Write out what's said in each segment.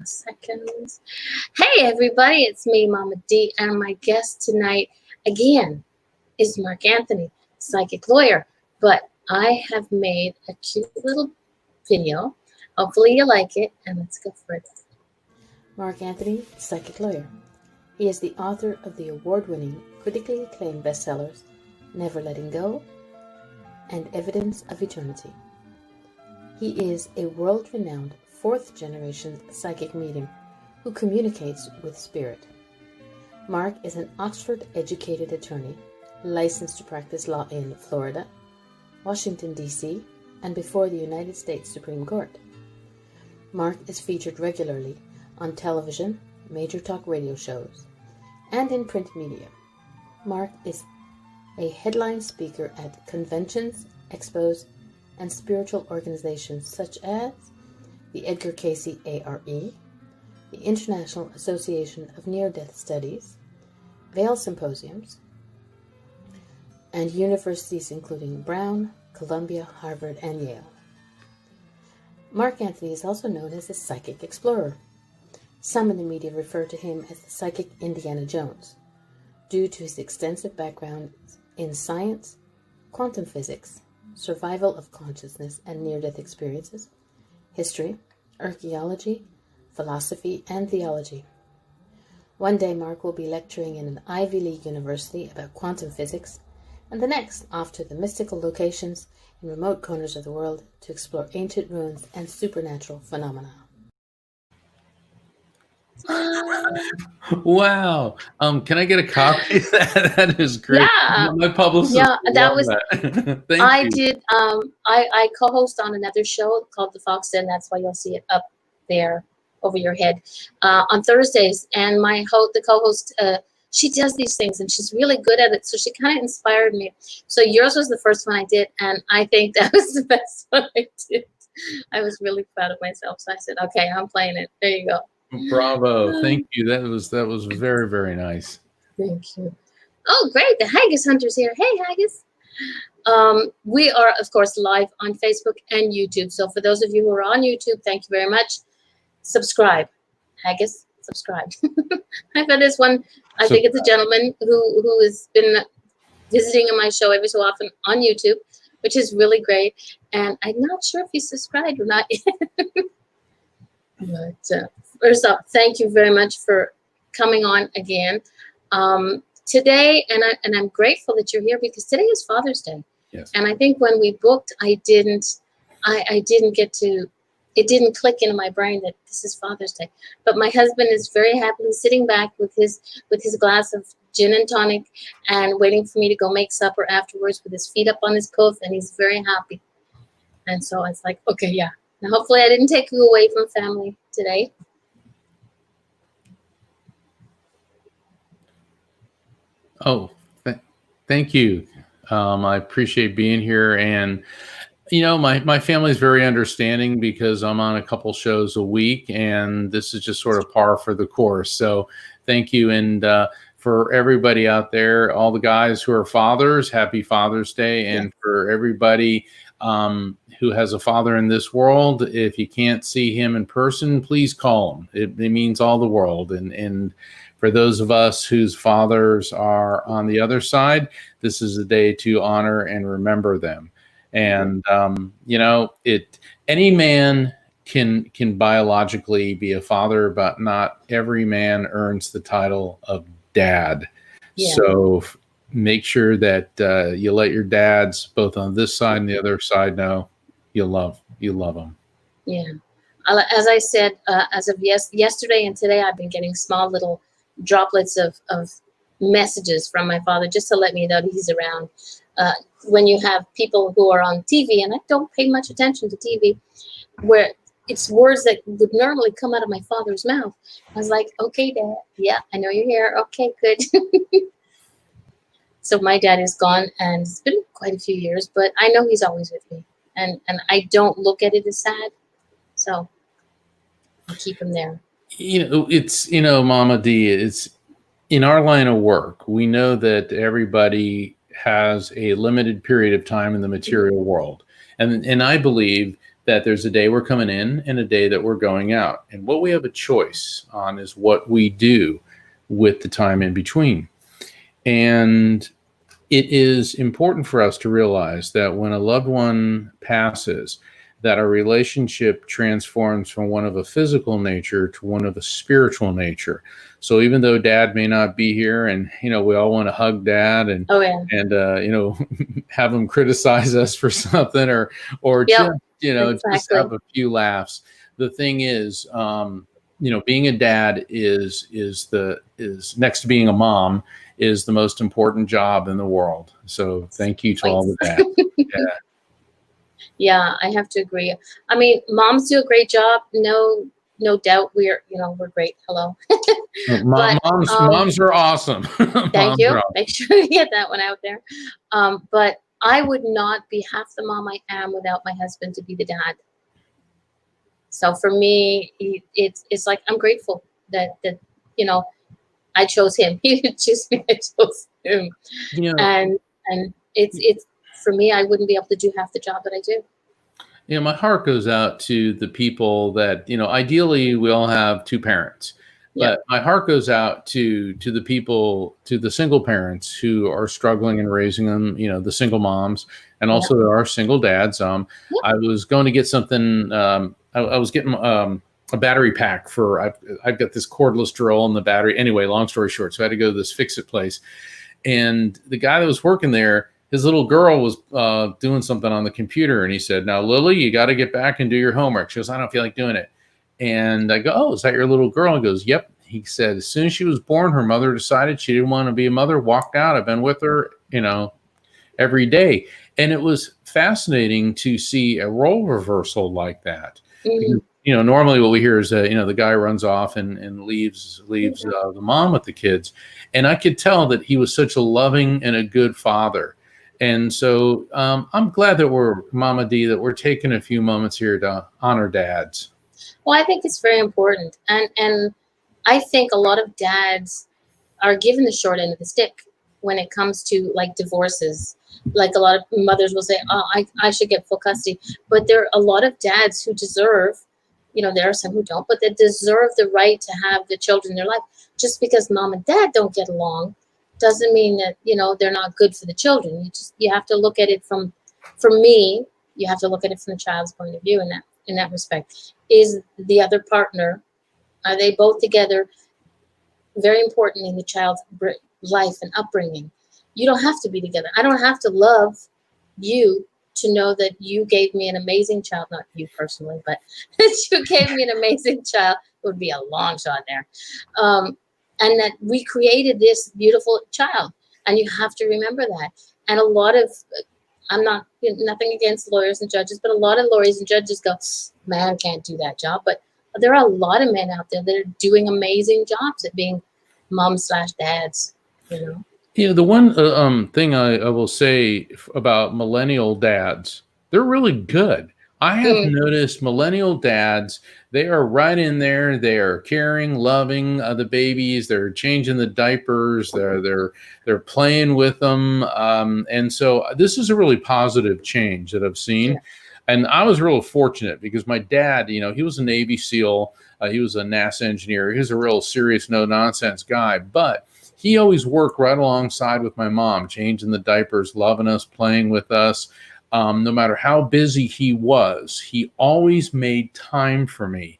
Seconds. Hey everybody, it's me, Mama D, and my guest tonight again is Mark Anthony, psychic lawyer. But I have made a cute little video. Hopefully you like it, and let's go for it. Mark Anthony, psychic lawyer. He is the author of the award-winning, critically acclaimed bestsellers Never Letting Go and Evidence of Eternity. He is a world-renowned fourth-generation psychic medium who communicates with spirit. Mark is an Oxford-educated attorney, licensed to practice law in Florida, Washington, D.C., and before the United States Supreme Court. Mark is featured regularly on television, major talk radio shows, and in print media. Mark is a headline speaker at conventions, expos, and spiritual organizations such as the Edgar Cayce ARE, the International Association of Near-Death Studies, Vail Symposiums, and universities including Brown, Columbia, Harvard, and Yale. Mark Anthony is also known as the Psychic Explorer. Some in the media refer to him as the Psychic Indiana Jones, due to his extensive background in science, quantum physics, survival of consciousness and near-death experiences, history, archaeology, philosophy, and theology. One day Mark will be lecturing in an Ivy League university about quantum physics, and the next off to the mystical locations in remote corners of the world to explore ancient ruins and supernatural phenomena. Wow. Can I get a copy of that? That is great. Yeah. My publicist. Yeah, that was. That. Thank I you. did. I co-host on another show called The Fox Den. That's why you'll see it up there over your head on Thursdays. And the co-host, she does these things and she's really good at it. So she kind of inspired me. So yours was the first one I did, and I think that was the best one I did. I was really proud of myself. So I said, okay, I'm playing it. There you go. Bravo. Thank you. That was very, very nice. Thank you. Oh, great. The Haggis Hunter's here. Hey, Haggis. We are, of course, live on Facebook and YouTube. So for those of you who are on YouTube, thank you very much. Subscribe. Haggis, subscribe. I've got this one. I think it's a gentleman who has been visiting on my show every so often on YouTube, which is really great. And I'm not sure if he's subscribed or not. But first off, thank you very much for coming on again today. And I'm grateful that you're here because today is Father's Day. Yes. And I think when we booked, I didn't get to. It didn't click into my brain that this is Father's Day. But my husband is very happily sitting back with his glass of gin and tonic and waiting for me to go make supper afterwards with his feet up on his cuff, and he's very happy. And so it's like, okay, yeah. Now hopefully I didn't take you away from family today. Oh, thank you. I appreciate being here, and my family is very understanding because I'm on a couple shows a week, and this is just sort of par for the course. So thank you. And for everybody out there, all the guys who are fathers, happy Father's Day. And for everybody who has a father in this world, if you can't see him in person, please call him. It means all the world. And for those of us whose fathers are on the other side, this is a day to honor and remember them. And any man can biologically be a father, but not every man earns the title of dad. Yeah. So make sure that you let your dads, both on this side and the other side, know you love them. Yeah. As I said, as of yesterday and today, I've been getting small little droplets of messages from my father just to let me know that he's around. When you have people who are on TV, and I don't pay much attention to TV, where it's words that would normally come out of my father's mouth. I was like, okay, Dad, yeah, I know you're here. Okay, good. So my dad is gone, and it's been quite a few years, but I know he's always with me, and I don't look at it as sad. So I'll keep him there. It's, Mama D, it's in our line of work. We know that everybody has a limited period of time in the material world. And I believe that there's a day we're coming in and a day that we're going out. And what we have a choice on is what we do with the time in between. And it is important for us to realize that when a loved one passes, that our relationship transforms from one of a physical nature to one of a spiritual nature. So even though dad may not be here, and we all want to hug dad and Oh yeah. have him criticize us for something, or Yep. just have a few laughs. The thing is, being a dad is next to being a mom is the most important job in the world. So thank you to all of that. Yeah. Yeah, I have to agree. I mean, moms do a great job. No doubt. We're great. Hello. But Moms are awesome. thank you. Make sure you get that one out there. But I would not be half the mom I am without my husband to be the dad. So for me, it's like I'm grateful that I chose him. He didn't choose me. I chose him. And it's for me. I wouldn't be able to do half the job that I do. My heart goes out to the people that, ideally we all have two parents, but my heart goes out to the people, to the single parents who are struggling in raising them, the single moms, and also there are single dads. I was going to get something, I was getting a battery pack for, I've got this cordless drill and the battery. Anyway, long story short, so I had to go to this fix-it place. And the guy that was working there, his little girl was doing something on the computer, and he said, "Now, Lily, you got to get back and do your homework." She goes, "I don't feel like doing it." And I go, "Oh, is that your little girl?" He goes, "Yep." He said, "As soon as she was born, her mother decided she didn't want to be a mother, walked out. I've been with her, every day." And it was fascinating to see a role reversal like that. Mm-hmm. Because, normally what we hear is that, the guy runs off and leaves the mom with the kids. And I could tell that he was such a loving and a good father. And so I'm glad that we're, Mama D, that we're taking a few moments here to honor dads. Well, I think it's very important. And I think a lot of dads are given the short end of the stick when it comes to like divorces. Like a lot of mothers will say, "Oh, I should get full custody." But there are a lot of dads who deserve, there are some who don't, but they deserve the right to have the children in their life. Just because mom and dad don't get along doesn't mean that, they're not good for the children. You have to look at it for me, you have to look at it from the child's point of view in that respect. Is the other partner, are they both together? Very important in the child's life and upbringing. You don't have to be together. I don't have to love you to know that you gave me an amazing child. Not you personally, but that you gave me an amazing child. It would be a long shot there. And that we created this beautiful child. And you have to remember that. And a lot of, I'm not, nothing against lawyers and judges, but a lot of lawyers and judges go, "Man, can't do that job." But there are a lot of men out there that are doing amazing jobs at being moms/dads, The one thing I will say about millennial dads, they're really good. I have noticed millennial dads, they are right in there. They are caring, loving the babies. They're changing the diapers. They're playing with them. And so this is a really positive change that I've seen. Yeah. And I was real fortunate because my dad, he was a Navy SEAL. He was a NASA engineer. He was a real serious, no nonsense guy. But he always worked right alongside with my mom, changing the diapers, loving us, playing with us. No matter how busy he was, he always made time for me.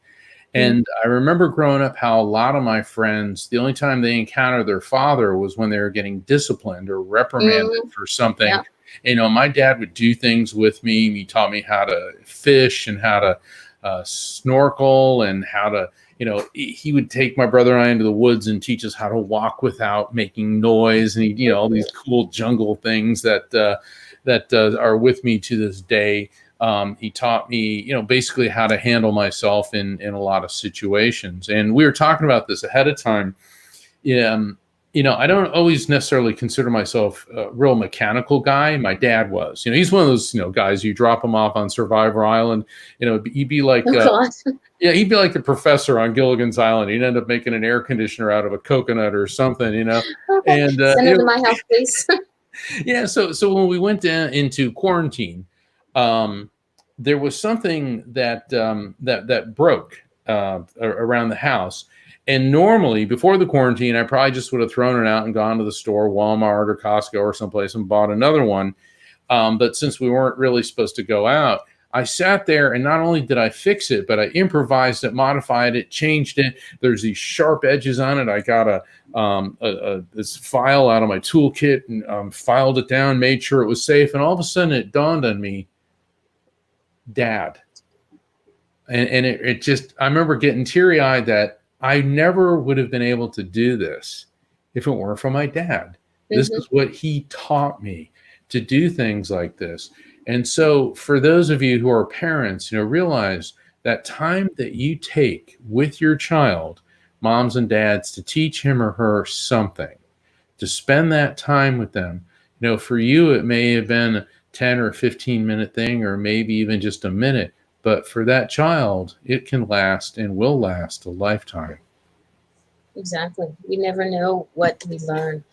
And I remember growing up how a lot of my friends, the only time they encountered their father was when they were getting disciplined or reprimanded for something. Yeah. My dad would do things with me. He taught me how to fish and how to snorkel and how to, he would take my brother and I into the woods and teach us how to walk without making noise. And he, all these cool jungle things that are with me to this day. He taught me, basically how to handle myself in a lot of situations. And we were talking about this ahead of time. I don't always necessarily consider myself a real mechanical guy. My dad was, he's one of those, guys, you drop him off on Survivor Island, he'd be like, he'd be like the professor on Gilligan's Island. He'd end up making an air conditioner out of a coconut or something, Okay. And send it to my house, please. Yeah. So when we went into quarantine, there was something that broke around the house. And normally, before the quarantine, I probably just would have thrown it out and gone to the store, Walmart or Costco or someplace, and bought another one. But since we weren't really supposed to go out, I sat there and not only did I fix it, but I improvised it, modified it, changed it. There's these sharp edges on it. I got this file out of my toolkit and filed it down, made sure it was safe. And all of a sudden it dawned on me, Dad. And it just, I remember getting teary-eyed that I never would have been able to do this if it weren't for my dad. This is what he taught me, to do things like this. And so for those of you who are parents, realize that time that you take with your child, moms and dads, to teach him or her something, to spend that time with them. For you, it may have been a 10 or 15-minute thing, or maybe even just a minute. But for that child, it can last and will last a lifetime. Exactly. We never know what we learn.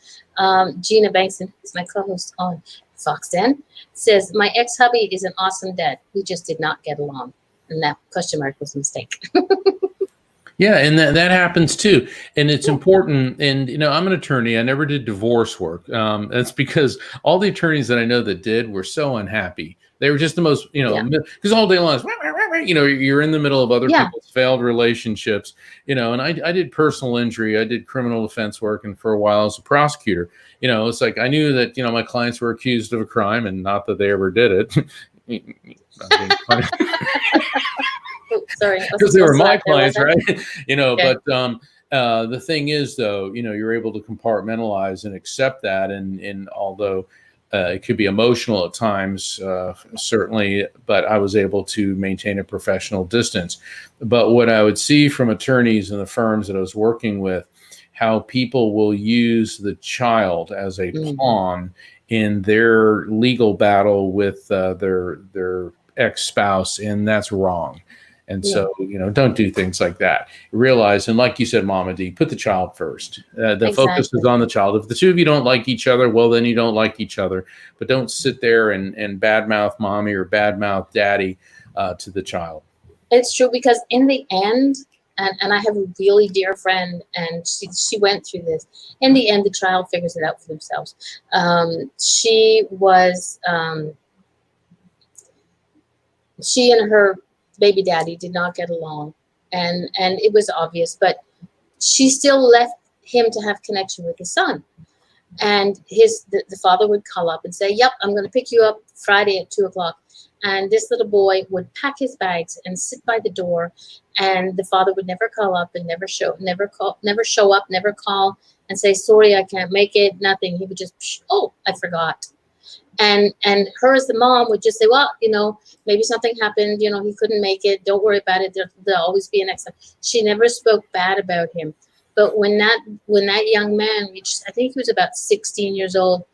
Gina Bankson is my co-host on Fox Den, says, my ex-hubby is an awesome dad. We just did not get along. And that question mark was a mistake. Yeah, and that happens too. And it's important. And, I'm an attorney. I never did divorce work. That's because all the attorneys that I know that did were so unhappy. They were just the most, because all day long, you're in the middle of other people's failed relationships, and I did personal injury. I did criminal defense work. And for a while as a prosecutor, it's like I knew that, my clients were accused of a crime, and not that they ever did it. Sorry, because they were my clients, right? Okay. But the thing is, though, you're able to compartmentalize and accept that. And although it could be emotional at times, certainly, but I was able to maintain a professional distance. But what I would see from attorneys and the firms that I was working with, how people will use the child as a pawn in their legal battle with their ex-spouse, and that's wrong. And so, don't do things like that. Realize, and like you said, Mama D, put the child first. The focus is on the child. If the two of you don't like each other, well, then you don't like each other. But don't sit there and badmouth mommy or badmouth daddy to the child. It's true, because in the end, and I have a really dear friend, and she went through this. In the end, the child figures it out for themselves. She and her baby daddy did not get along, and it was obvious, but she still left him to have connection with his son. And the father would call up and say, yep, I'm going to pick you up Friday at 2:00. And this little boy would pack his bags and sit by the door, and the father would never call up and never show up, never call and say, sorry, I can't make it, nothing. He would just, oh, I forgot. And her as the mom would just say, well, maybe something happened, he couldn't make it. Don't worry about it. There'll always be a next time. She never spoke bad about him. But when that young man reached, I think he was about 16 years old,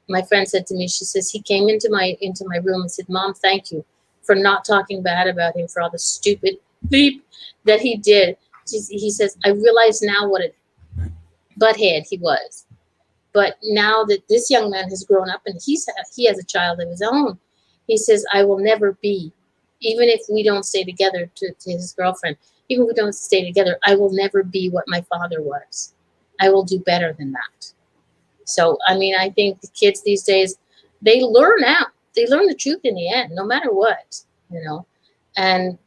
my friend said to me, she says, he came into my room and said, Mom, thank you for not talking bad about him, for all the stupid beep that he did. He says, I realize now what a butthead he was. But now that this young man has grown up and he has a child of his own, he says, I will never be, even if we don't stay together, to his girlfriend, even if we don't stay together, I will never be what my father was. I will do better than that. So, I think the kids these days, they learn out. They learn the truth in the end, no matter what, and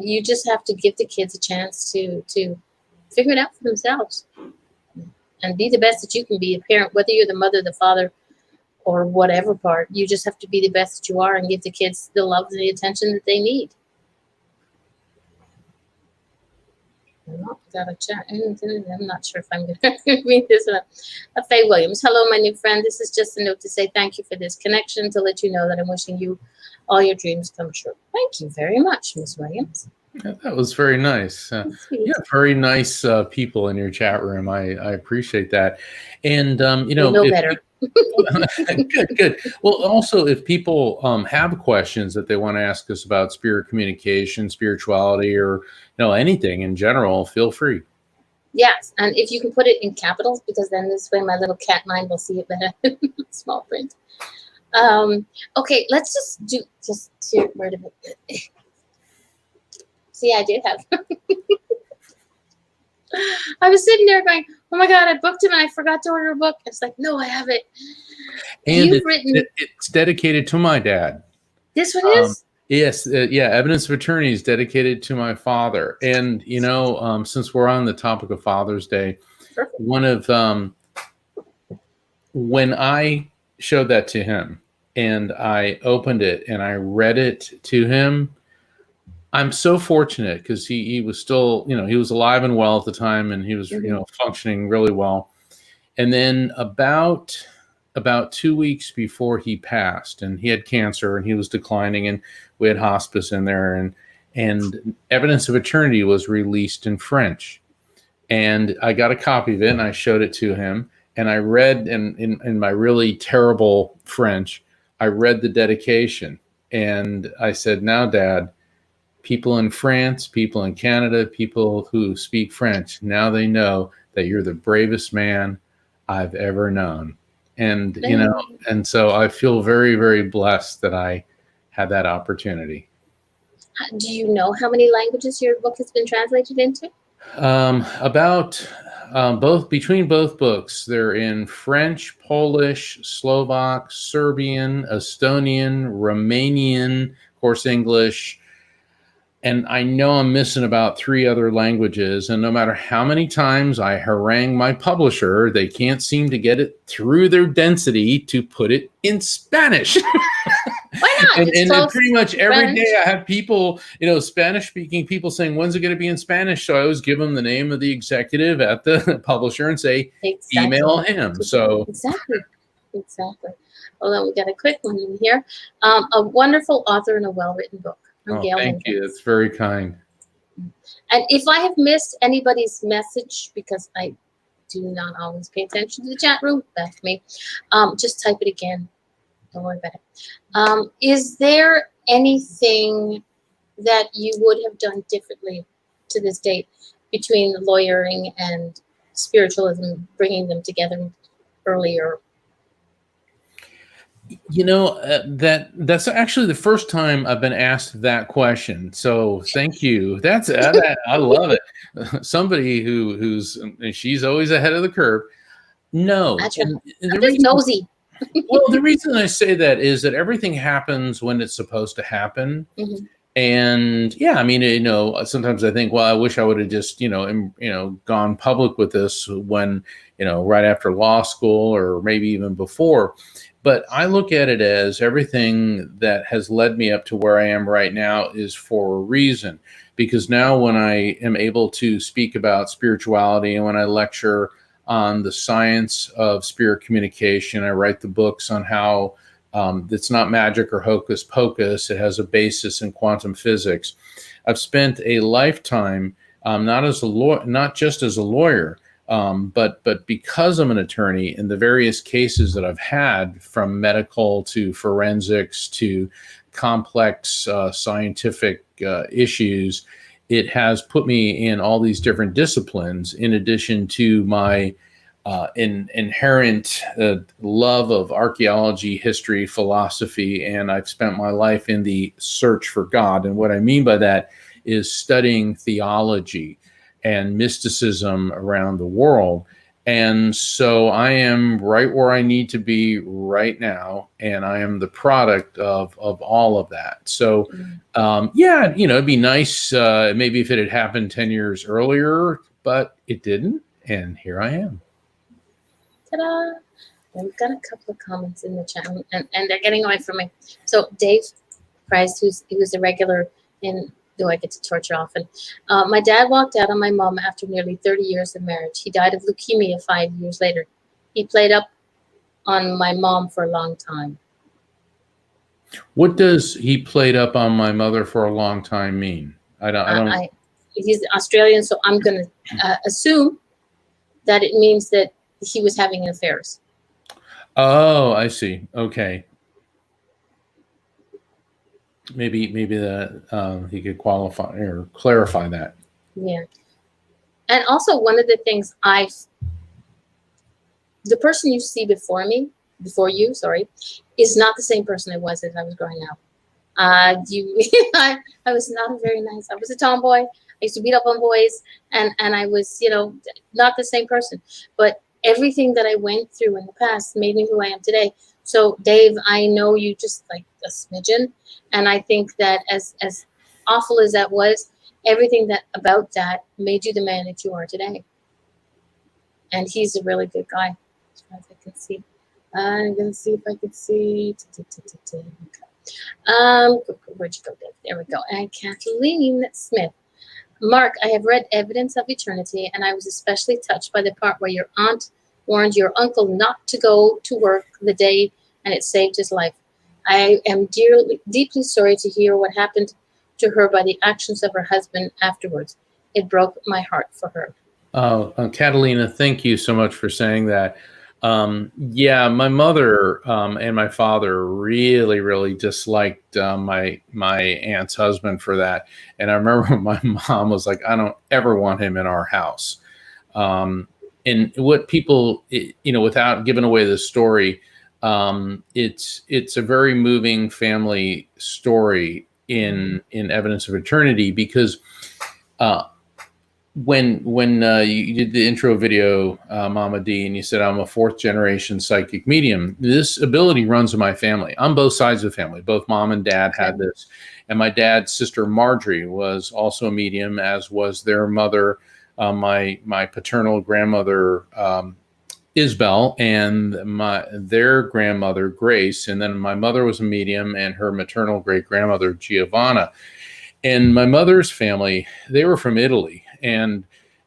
you just have to give the kids a chance to figure it out for themselves. And be the best that you can be a parent, whether you're the mother, the father, or whatever part. You just have to be the best that you are and give the kids the love and the attention that they need. I'm not sure if I'm going to read this one. Faye Williams. Hello, my new friend. This is just a note to say thank you for this connection, to let you know that I'm wishing you all your dreams come true. Thank you very much, Miss Williams. Yeah, that was very nice. Very nice people in your chat room. I appreciate that. And, know better. Good. Well, also, if people have questions that they want to ask us about spirit communication, spirituality, or anything in general, feel free. Yes, and if you can put it in capitals, because then this way my little cat mind will see it better. Small print. Okay, let's just here. Where did it? See, I did have. I was sitting there going, "Oh my God, I booked him and I forgot to order a book." It's like, no, I have it. And You've written it's dedicated to my dad. this one Um, is yes, yeah, Evidence of Eternity is dedicated to my father. And, since we're on the topic of Father's Day, perfect. one of when I showed that to him and I opened it and I read it to him, I'm so fortunate because he was still, he was alive and well at the time, and he was, functioning really well. And then about 2 weeks before he passed, and he had cancer and he was declining, and we had hospice in there, and Evidence of Eternity was released in French. And I got a copy of it and I showed it to him. And I read in my really terrible French, I read the dedication. And I said, "Now, Dad, people in France, people in Canada, people who speak French, now they know that you're the bravest man I've ever known." And, and so I feel very, very blessed that I had that opportunity. Do you know how many languages your book has been translated into? About between both books, they're in French, Polish, Slovak, Serbian, Estonian, Romanian, of course, English. And I know I'm missing about 3 other languages. And no matter how many times I harangue my publisher, they can't seem to get it through their density to put it in Spanish. Why not? And then pretty much every French. day I have people, Spanish speaking people saying, "When's it going to be in Spanish?" So I always give them the name of the executive at the publisher and say, email him. So exactly. Hold on, we got a quick one in here. A wonderful author and a well-written book. thank you. That's very kind. And if I have missed anybody's message, because I do not always pay attention to the chat room, that's me, just type it again. Don't worry about it. Is there anything that you would have done differently to this date between lawyering and spiritualism, bringing them together earlier? That's actually the first time I've been asked that question. So thank you. I love it. Somebody she's always ahead of the curve. No, I'm just nosy. Well, the reason I say that is that everything happens when it's supposed to happen. Mm-hmm. And yeah, I mean, sometimes I think, well, I wish I would have just, gone public with this when, right after law school or maybe even before. But I look at it as everything that has led me up to where I am right now is for a reason. Because now when I am able to speak about spirituality and when I lecture on the science of spirit communication, I write the books on how it's not magic or hocus pocus. It has a basis in quantum physics. I've spent a lifetime, not just as a lawyer, but because I'm an attorney, in the various cases that I've had, from medical to forensics to complex scientific issues, it has put me in all these different disciplines, in addition to my inherent love of archaeology, history, philosophy, and I've spent my life in the search for God. And what I mean by that is studying theology and mysticism around the world. And so I am right where I need to be right now, and I am the product of all of that. So, yeah, it'd be nice maybe if it had happened 10 years earlier, but it didn't, and here I am. Ta-da! And we've got a couple of comments in the chat, and they're getting away from me. So Dave Price, who's a regular in Do I Get to Torture Often? My dad walked out on my mom after nearly 30 years of marriage. He died of leukemia 5 years later. He played up on my mom for a long time. What does "he played up on my mother for a long time" mean? I don't. He's Australian, so I'm going to assume that it means that he was having affairs. Oh, I see. Okay. Maybe that he could qualify or clarify that. Yeah. And also, one of the things the person you see before you, is not the same person I was as I was growing up. I was not very nice. I was a tomboy. I used to beat up on boys, and I was, not the same person. But everything that I went through in the past made me who I am today. So, Dave, I know you just like a smidgen, and I think that as awful as that was, everything that about that made you the man that you are today. And he's a really good guy, as far as I can see. I'm gonna see if I can see. Where'd you go, Dave? There we go. And Kathleen Smith. Mark, I have read Evidence of Eternity, and I was especially touched by the part where your aunt warned your uncle not to go to work the day, and it saved his life. I am deeply sorry to hear what happened to her by the actions of her husband afterwards. It broke my heart for her. Catalina, thank you so much for saying that. Yeah, my mother and my father really, really disliked my aunt's husband for that. And I remember my mom was like, "I don't ever want him in our house." And what people, without giving away the story, it's a very moving family story in Evidence of Eternity, because when you did the intro video, Mama D, and you said I'm a fourth generation psychic medium, this ability runs in my family on both sides of the family. Both mom and dad had this, and my dad's sister Marjorie was also a medium, as was their mother, my paternal grandmother Isabel, and their grandmother Grace, and then my mother was a medium, and her maternal great grandmother Giovanna. And my mother's family, they were from Italy. And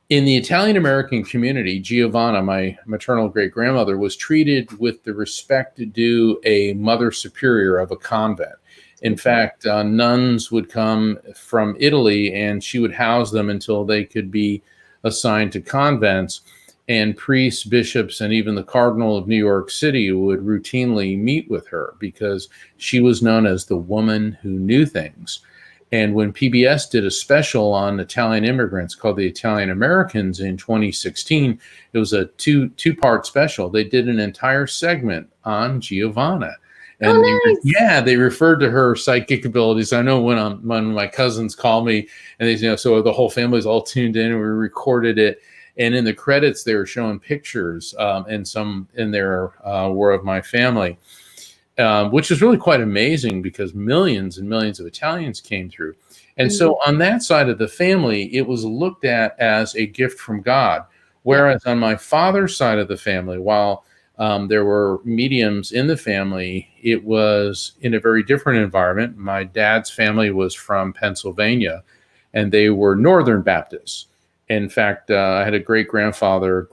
in the Italian American community, Giovanna, my maternal great grandmother, was treated with the respect due a mother superior of a convent. In fact, nuns would come from Italy, and she would house them until they could be assigned to convents. And priests, bishops, and even the Cardinal of New York City would routinely meet with her, because she was known as the woman who knew things. And when PBS did a special on Italian immigrants called The Italian Americans in 2016, it was a two-part special. They did an entire segment on Giovanna. And they referred to her psychic abilities. I know when my cousins call me, and they so the whole family's all tuned in, and we recorded it. And in the credits, they were showing pictures, and some in there were of my family. Which is really quite amazing, because millions and millions of Italians came through. And so on that side of the family, it was looked at as a gift from God. Whereas on my father's side of the family, while there were mediums in the family, it was in a very different environment. My dad's family was from Pennsylvania, and they were Northern Baptists. In fact, I had a great-great-grandfather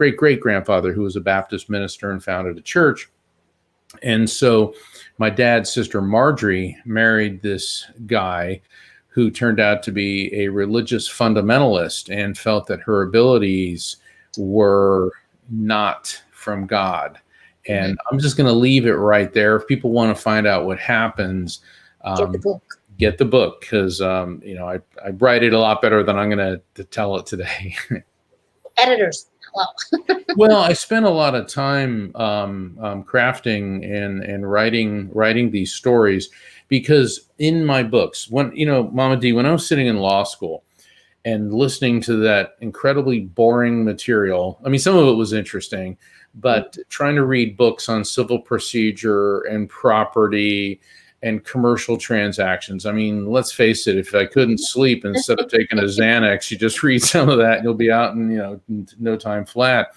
who was a Baptist minister and founded a church. And so my dad's sister Marjorie married this guy who turned out to be a religious fundamentalist, and felt that her abilities were not from God. And I'm just going to leave it right there. If people want to find out what happens, get the book, because I write it a lot better than I'm going to tell it today. Editors. Well, I spent a lot of time crafting and writing these stories, because in my books, when Mama D, when I was sitting in law school and listening to that incredibly boring material, I mean, some of it was interesting, but trying to read books on civil procedure and property and commercial transactions. I mean, let's face it, if I couldn't sleep, instead of taking a Xanax, you just read some of that and you'll be out in, no time flat.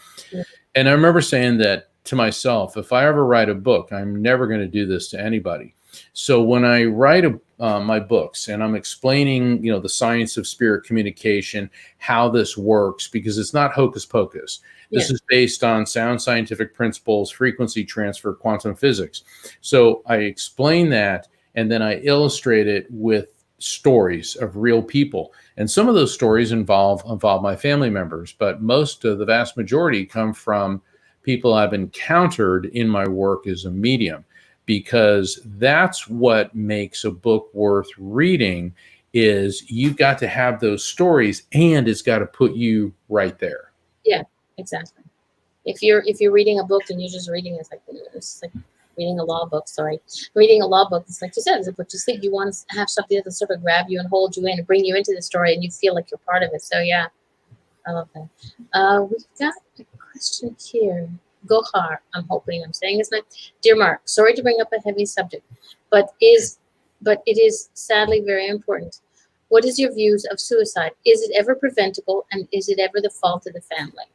And I remember saying that to myself, if I ever write a book, I'm never going to do this to anybody. So when I write my books and I'm explaining, the science of spirit communication, how this works, because it's not hocus pocus. This is based on sound scientific principles, frequency transfer, quantum physics. So I explain that, and then I illustrate it with stories of real people. And some of those stories involve my family members, but the vast majority come from people I've encountered in my work as a medium, because that's what makes a book worth reading, is you've got to have those stories, and it's got to put you right there. Yeah. Exactly. If you're reading a book and you're just reading, it's like reading a law book. Sorry, reading a law book. It's like you said, it's a book to sleep. You want to have something that sort of grab you and hold you in and bring you into the story, and you feel like you're part of it. So yeah, I love that. We've got a question here. Gohar, I'm saying his name. Dear Mark, sorry to bring up a heavy subject, but it is sadly very important. What is your views of suicide? Is it ever preventable, and is it ever the fault of the family?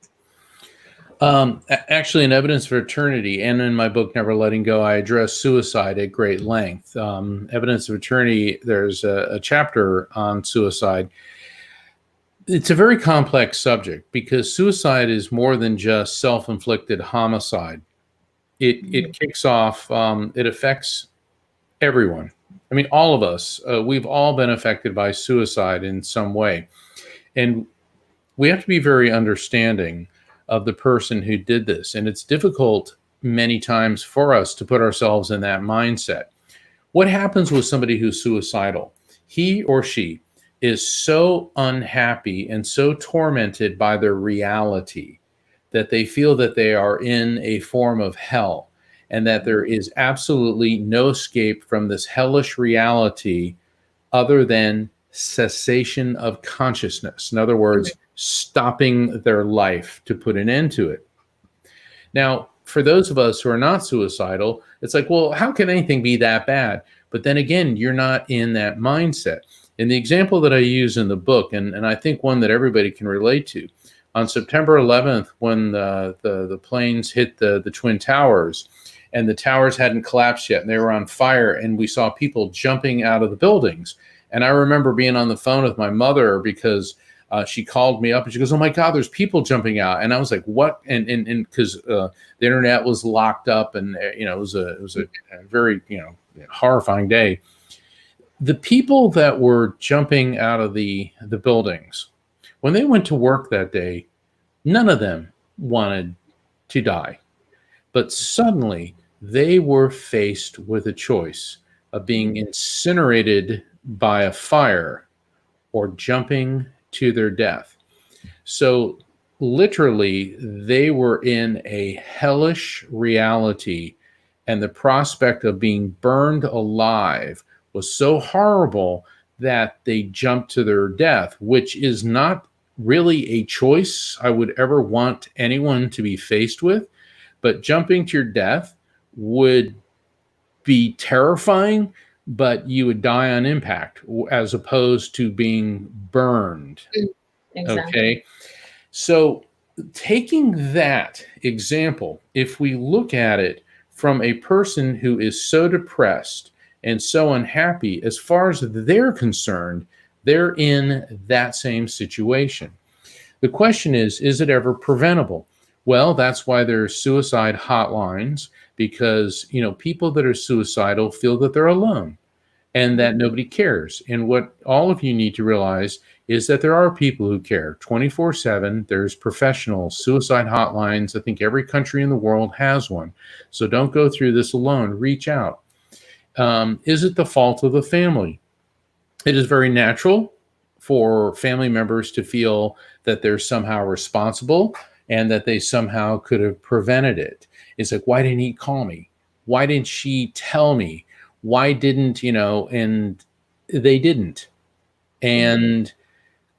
Actually, in Evidence for Eternity and in my book, Never Letting Go, I address suicide at great length. Evidence of Eternity, there's a chapter on suicide. It's a very complex subject because suicide is more than just self-inflicted homicide. It kicks off, it affects everyone. I mean, all of us, we've all been affected by suicide in some way. And we have to be very understanding of the person who did this. And it's difficult many times for us to put ourselves in that mindset. What happens with somebody who's suicidal? He or she is so unhappy and so tormented by their reality that they feel that they are in a form of hell and that there is absolutely no escape from this hellish reality other than cessation of consciousness. In other words, stopping their life to put an end to it. Now, for those of us who are not suicidal, it's like, well, how can anything be that bad? But then again, you're not in that mindset. And the example that I use in the book, and I think one that everybody can relate to, on September 11th, when the planes hit the Twin Towers, and the towers hadn't collapsed yet, and they were on fire, and we saw people jumping out of the buildings. And I remember being on the phone with my mother because she called me up and she goes, "Oh my God, there's people jumping out." And I was like, "What?" And because the internet was locked up, and it was a very horrifying day. The people that were jumping out of the buildings, when they went to work that day, none of them wanted to die. But suddenly they were faced with a choice of being incinerated by a fire or jumping to their death. So literally, they were in a hellish reality, and the prospect of being burned alive was so horrible that they jumped to their death, which is not really a choice I would ever want anyone to be faced with. But jumping to your death would be terrifying, but you would die on impact as opposed to being burned. Exactly. Okay. So taking that example, if we look at it from a person who is so depressed and so unhappy, as far as they're concerned, they're in that same situation. The question is it ever preventable? Well, that's why there's suicide hotlines, because people that are suicidal feel that they're alone and that nobody cares. And what all of you need to realize is that there are people who care 24/7. There's professional suicide hotlines. I think every country in the world has one. So don't go through this alone. Reach out. Is it the fault of the family? It is very natural for family members to feel that they're somehow responsible and that they somehow could have prevented it. It's like, why didn't he call me? Why didn't she tell me? Why didn't, and they didn't. And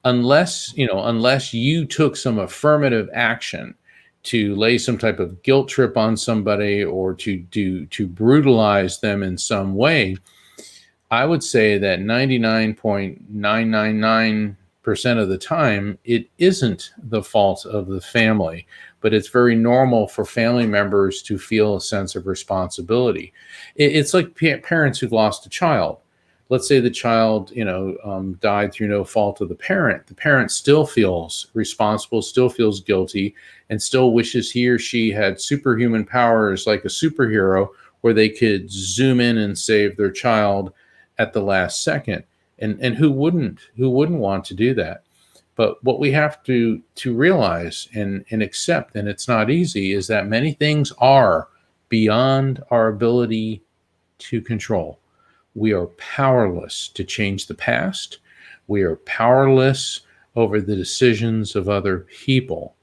unless you took some affirmative action to lay some type of guilt trip on somebody or to brutalize them in some way, I would say that 99.999% of the time, it isn't the fault of the family, but it's very normal for family members to feel a sense of responsibility. It's like parents who've lost a child. Let's say the child, died through no fault of the parent. The parent still feels responsible, still feels guilty, and still wishes he or she had superhuman powers like a superhero where they could zoom in and save their child at the last second. And who wouldn't want to do that? But what we have to realize and accept, and it's not easy, is that many things are beyond our ability to control. We are powerless to change the past. We are powerless over the decisions of other people.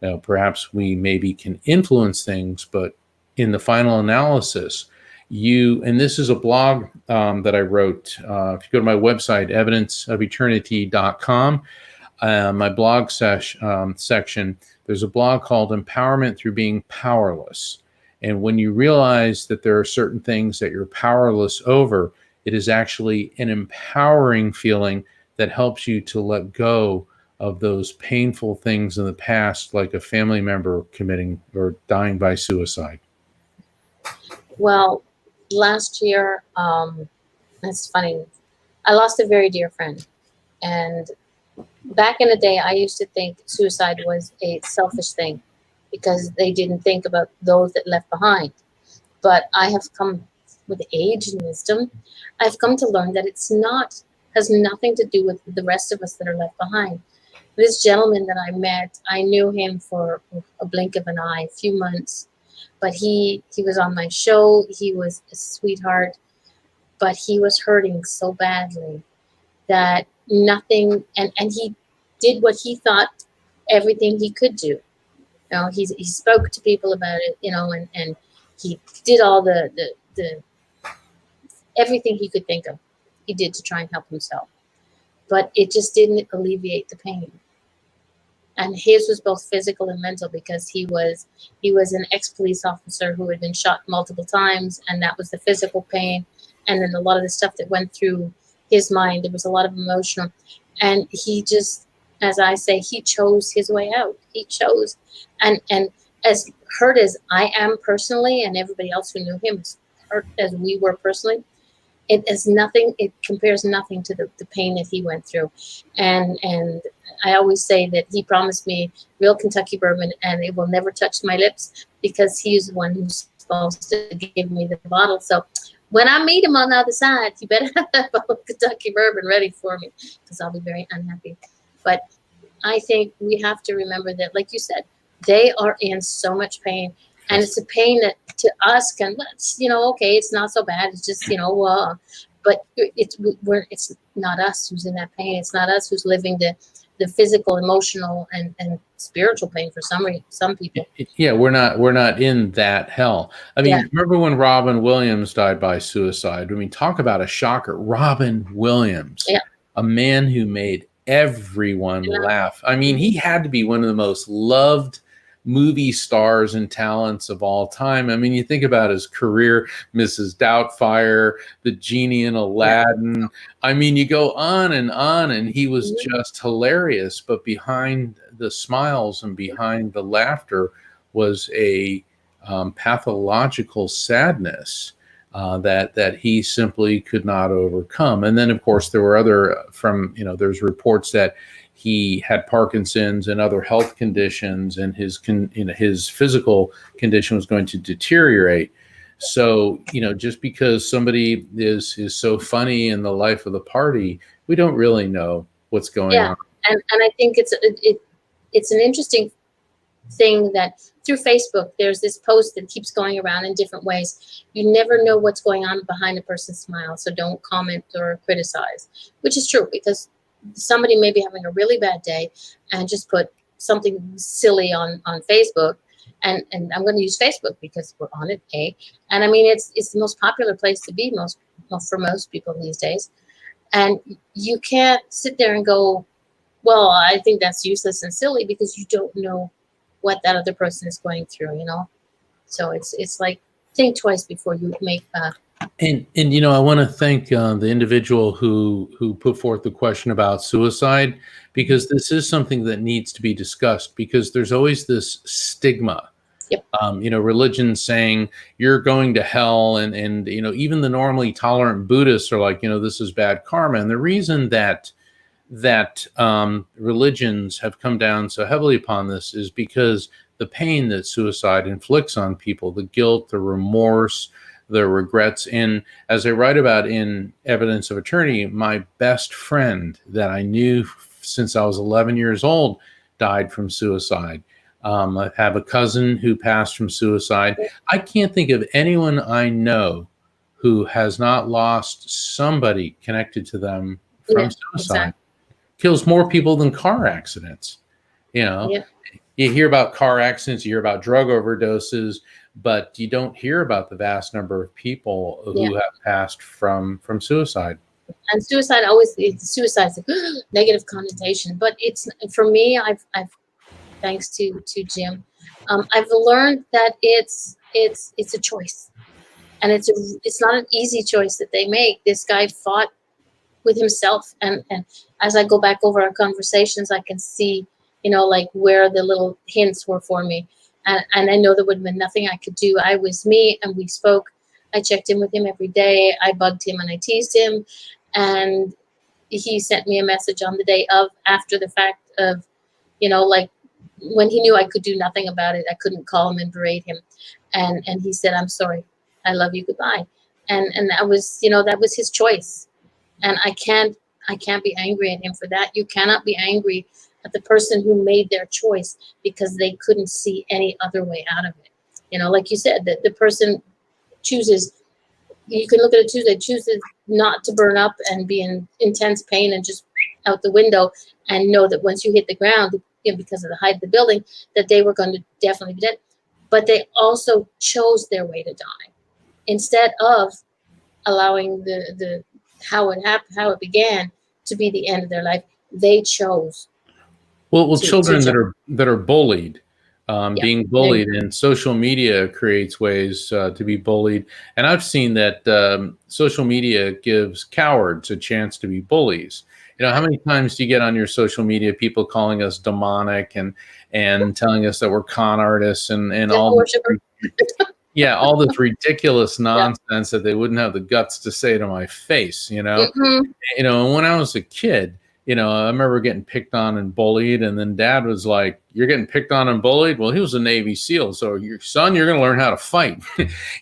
Now, perhaps we maybe can influence things, but in the final analysis, and this is a blog that I wrote. If you go to my website, evidenceofeternity.com, my blog section, there's a blog called Empowerment Through Being Powerless. And when you realize that there are certain things that you're powerless over, it is actually an empowering feeling that helps you to let go of those painful things in the past, like a family member committing or dying by suicide. Well, last year, it's funny, I lost a very dear friend. And back in the day, I used to think suicide was a selfish thing because they didn't think about those that left behind. But I have come, with age and wisdom, I've come to learn that it's not, has nothing to do with the rest of us that are left behind. This gentleman that I met, I knew him for a blink of an eye, a few months, but he was on my show. He was a sweetheart, but he was hurting so badly that nothing, and he did what he thought everything he could do. You know, he spoke to people about it, you know, and he did all the everything he could think of, he did to try and help himself. But it just didn't alleviate the pain. And his was both physical and mental because he was an ex-police officer who had been shot multiple times, and that was the physical pain. And then a lot of the stuff that went through his mind, there was a lot of emotional. And he just, as I say, he chose his way out. He chose. And as hurt as I am personally, and everybody else who knew him as hurt as we were personally, it is nothing, it compares nothing to the pain that he went through. And I always say that he promised me real Kentucky bourbon and it will never touch my lips because he's the one who's supposed to give me the bottle. So when I meet him on the other side, he better have that bottle of Kentucky bourbon ready for me because I'll be very unhappy. But I think we have to remember that, like you said, they are in so much pain. And it's a pain that to us can, you know, okay, it's not so bad. It's just, you know, but it's not us who's in that pain. It's not us who's living the physical, emotional, and spiritual pain for some people. Yeah, we're not in that hell. I mean, remember when Robin Williams died by suicide? I mean, talk about a shocker. Robin Williams, a man who made everyone laugh. I mean, he had to be one of the most loved movie stars and talents of all time. I mean, you think about his career, Mrs. Doubtfire, the genie in Aladdin. I mean, you go on, and he was just hilarious. But behind the smiles and behind the laughter was a pathological sadness that he simply could not overcome. And then, of course, there were there's reports that he had Parkinson's and other health conditions, and his physical condition was going to deteriorate. So, just because somebody is so funny in the life of the party, we don't really know what's going on. And I think it's an interesting thing that through Facebook, there's this post that keeps going around in different ways. You never know what's going on behind a person's smile, so don't comment or criticize, which is true because somebody may be having a really bad day and just put something silly on Facebook. And I'm going to use Facebook because we're on it, and I mean, it's the most popular place to be for most people these days. And you can't sit there and go, well, I think that's useless and silly because you don't know what that other person is going through, So it's like, think twice before you make And I want to thank the individual who put forth the question about suicide, because this is something that needs to be discussed, because there's always this stigma. Yep. Religion saying you're going to hell, and even the normally tolerant Buddhists are like, this is bad karma. And the reason that religions have come down so heavily upon this is because the pain that suicide inflicts on people, the guilt, the remorse, the regrets. And as I write about in Evidence of Eternity, my best friend that I knew since I was 11 years old died from suicide. I have a cousin who passed from suicide. I can't think of anyone I know who has not lost somebody connected to them from suicide. Exactly. Kills more people than car accidents. You hear about car accidents, you hear about drug overdoses, but you don't hear about the vast number of people Yeah. who have passed from suicide. And suicide's a negative connotation, but it's, for me, I've thanks to Jim, I've learned that it's a choice, and it's not an easy choice that they make. This guy fought with himself, and as I go back over our conversations, I can see, like, where the little hints were for me, and I know there would have been nothing I could do. I was me, and we spoke. I checked in with him every day. I bugged him and I teased him, and he sent me a message on the day of, after the fact of, like, when he knew I could do nothing about it. I couldn't call him and berate him, and he said, "I'm sorry, I love you, goodbye," and that was, that was his choice, and I can't be angry at him for that. You cannot be angry at the person who made their choice because they couldn't see any other way out of it. Like you said, that the person chooses. You can look at it Tuesday, chooses not to burn up and be in intense pain and just out the window, and know that once you hit the ground, because of the height of the building, that they were going to definitely be dead. But they also chose their way to die instead of allowing the how it happened, how it began, to be the end of their life. They chose. Well, to children jump. that are bullied, Yeah. being bullied, and social media creates ways to be bullied. And I've seen that social media gives cowards a chance to be bullies. How many times do you get on your social media people calling us demonic and telling us that we're con artists and all Worshiper. yeah, all this ridiculous nonsense that they wouldn't have the guts to say to my face, Mm-hmm. And when I was a kid, I remember getting picked on and bullied, and then Dad was like, "You're getting picked on and bullied? Well, he was a Navy SEAL, so your son, you're going to learn how to fight,"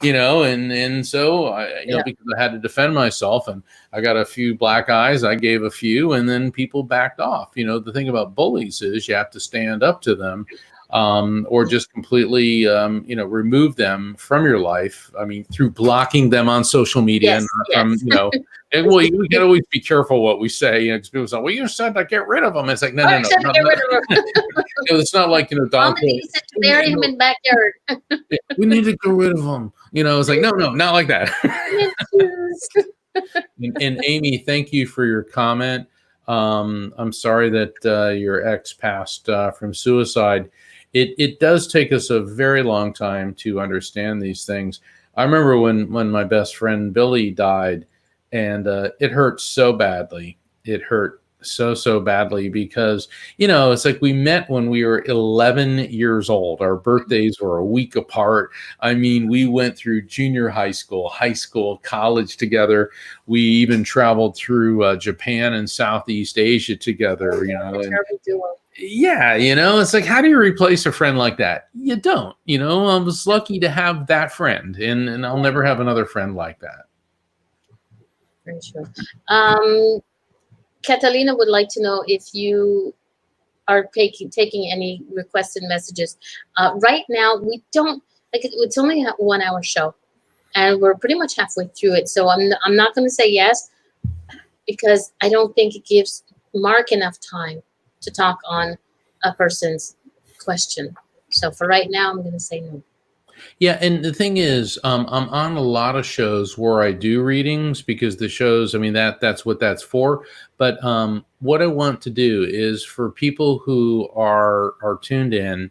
and so because I had to defend myself, and I got a few black eyes, I gave a few, and then people backed off. The thing about bullies is you have to stand up to them. Or just completely, remove them from your life. I mean, through blocking them on social media, Yes, and yes. and we got to always be careful what we say. Because people say, "Well, you said to get rid of them." It's like, no, Oh, no, you no, said to no, get no. rid of her. It's not like Don Mama Quixote. D said to bury him in backyard. We need to get rid of them. It's like, no, not like that. And Amy, thank you for your comment. I'm sorry that your ex passed from suicide. It does take us a very long time to understand these things. I remember when my best friend Billy died, and it hurt so badly. It hurt so badly because it's like we met when we were 11 years old. Our birthdays were a week apart. I mean, we went through junior high school, college together. We even traveled through Japan and Southeast Asia together. Yeah, it's like, how do you replace a friend like that? You don't. I was lucky to have that friend, and I'll never have another friend like that. Very sure. Catalina would like to know if you are taking any requested messages. Right now, we don't, it's only a 1 hour show, and we're pretty much halfway through it. So I'm not going to say yes, because I don't think it gives Mark enough time to talk on a person's question. So for right now, I'm going to say no. Yeah, and the thing is, I'm on a lot of shows where I do readings because the shows, I mean, that's what that's for. But what I want to do is for people who are tuned in,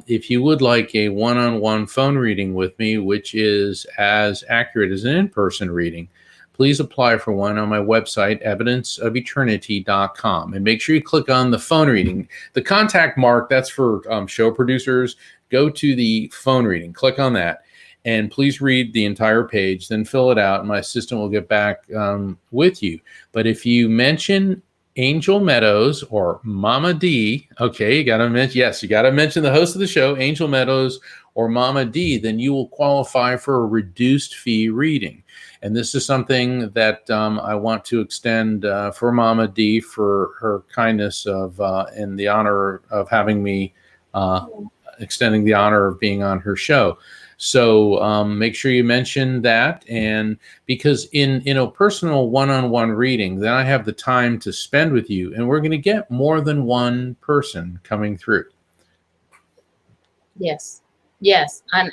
if you would like a one-on-one phone reading with me, which is as accurate as an in-person reading, please apply for one on my website, evidenceofeternity.com. And make sure you click on the phone reading. The contact mark, that's for show producers. Go to the phone reading, click on that, and please read the entire page, then fill it out, and my assistant will get back with you. But if you mention Angel Meadows or Mama D, okay, you got to mention the host of the show, Angel Meadows or Mama D, then you will qualify for a reduced fee reading. And this is something that I want to extend for Mama D for her kindness of and the honor of having me, extending the honor of being on her show. So make sure you mention that. And because in a personal one-on-one reading, then I have the time to spend with you, and we're going to get more than one person coming through. Yes. Yes, and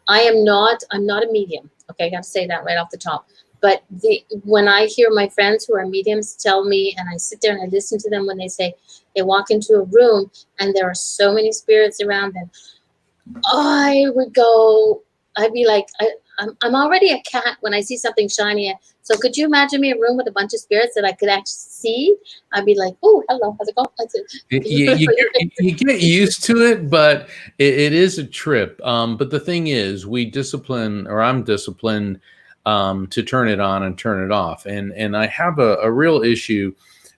I'm not a medium. Okay, I got to say that right off the top. But when I hear my friends who are mediums tell me, and I sit there and I listen to them when they say they walk into a room and there are so many spirits around them, I would go, I'd be like, I'm already a cat when I see something shiny. So could you imagine me in a room with a bunch of spirits that I could actually see? I'd be like, oh, hello, how's it going? That's You get used to it, but it is a trip. But the thing is, I'm disciplined to turn it on and turn it off. And I have a real issue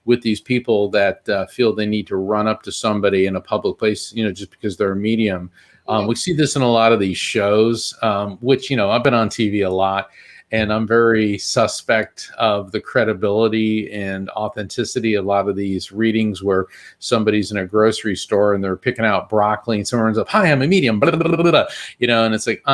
with these people that feel they need to run up to somebody in a public place, just because they're a medium. We see this in a lot of these shows, which, I've been on TV a lot, and I'm very suspect of the credibility and authenticity of a lot of these readings where somebody's in a grocery store and they're picking out broccoli and someone runs up, hi, I'm a medium, blah, blah, blah, blah, blah. And it's like,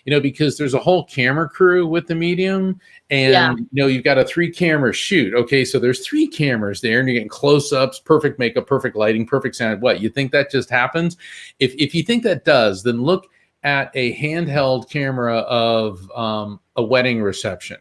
because there's a whole camera crew with the medium. And, you've got a 3-camera shoot. Okay, so there's 3 cameras there and you're getting close-ups, perfect makeup, perfect lighting, perfect sound. What, you think that just happens? If you think that does, then look at a handheld camera of a wedding reception.